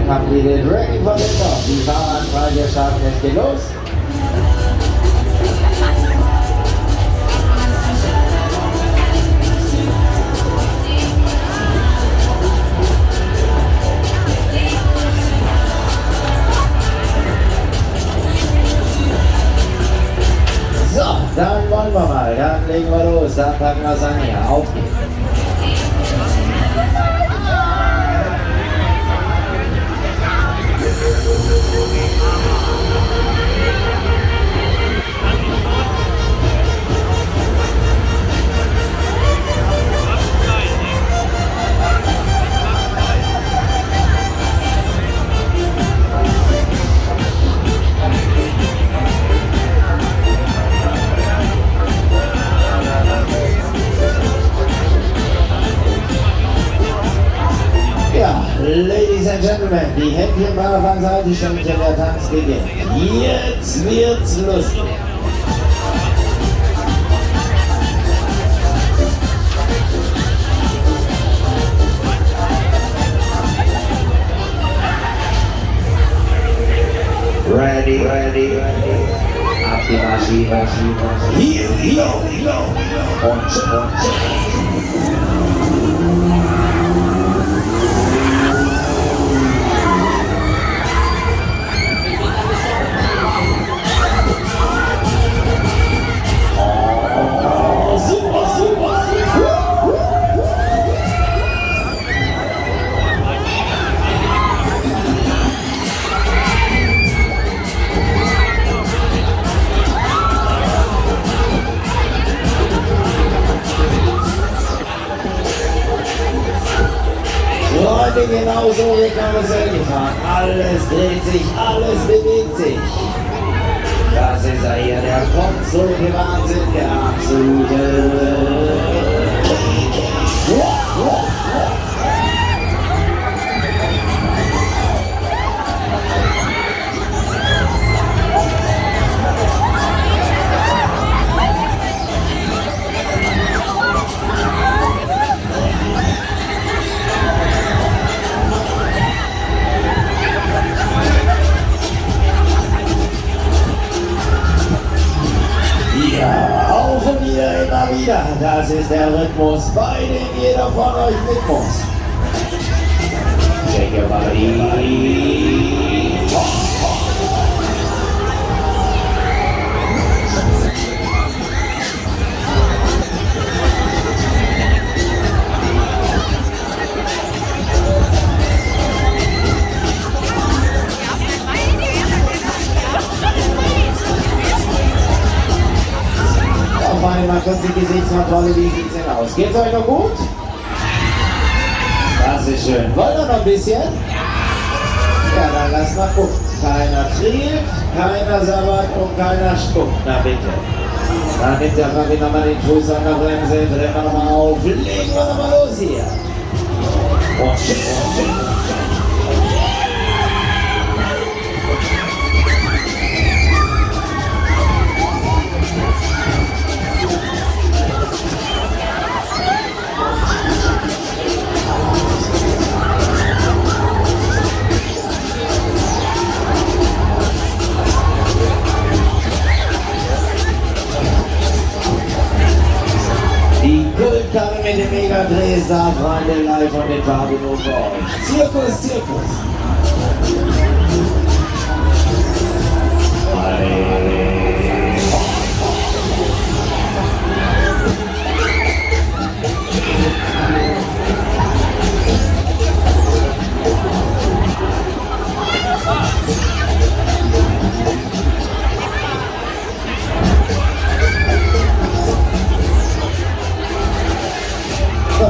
completed. Ready for the top. Die Fahranfrage starten, es geht los. So, dann wollen wir mal. Dann legen wir los. Dann packen wir es an hier. Auf geht's. Ladies and Gentlemen, die Händchen mal auf der Seite stellen, der Tanz beginnt. Jetzt wird's lustig. Ready, ready, ready. Ab die Maschine. Hier, und. Genauso wie Karussell gefahren. Alles dreht sich, alles bewegt sich. Das ist ja hier der konstruktive Wahnsinn, der absolute. Auf und wieder, immer wieder. Das ist der Rhythmus, bei dem jeder von euch mit muss. Shake your body. Mal kurz die Gesichtskontrolle, wie sieht es denn aus? Geht's euch noch gut? Das ist schön. Wollt ihr noch ein bisschen? Ja, dann lasst mal gucken. Keiner trieft, keiner sabbert und keiner spuckt. Na bitte. Dann nimmt der Papi nochmal den Fuß an der Bremse, drehen wir nochmal auf, legen wir nochmal los hier. Und Kultkarre mit dem Mega-Dreh ist da, Freunde, live und mit Farbe nur für euch. Circus, Circus.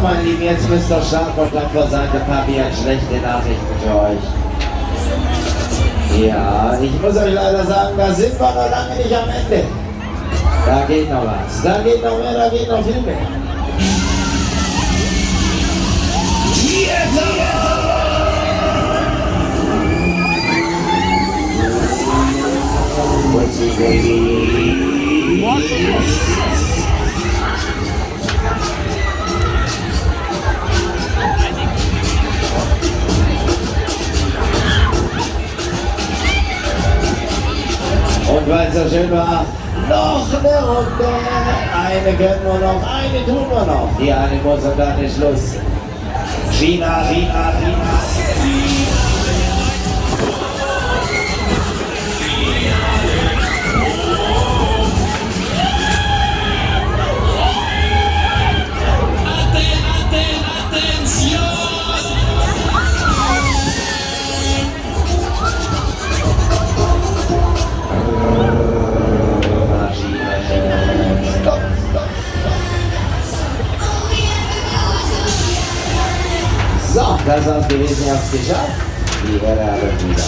Meine Lieben, jetzt müsst ihr stark und tapfer sein, der Papi hat schlechte Nachrichten für euch. Ja, ich muss euch leider sagen, da sind wir noch lange nicht am Ende. Da geht noch was, da geht noch mehr, da geht noch viel mehr. Also schön war, noch eine Runde. Eine können wir noch, eine tun wir noch. Die eine muss und dann ist Schluss. China, China, China. So, das war's gewesen, ihr habt's geschafft. Die Herne wieder.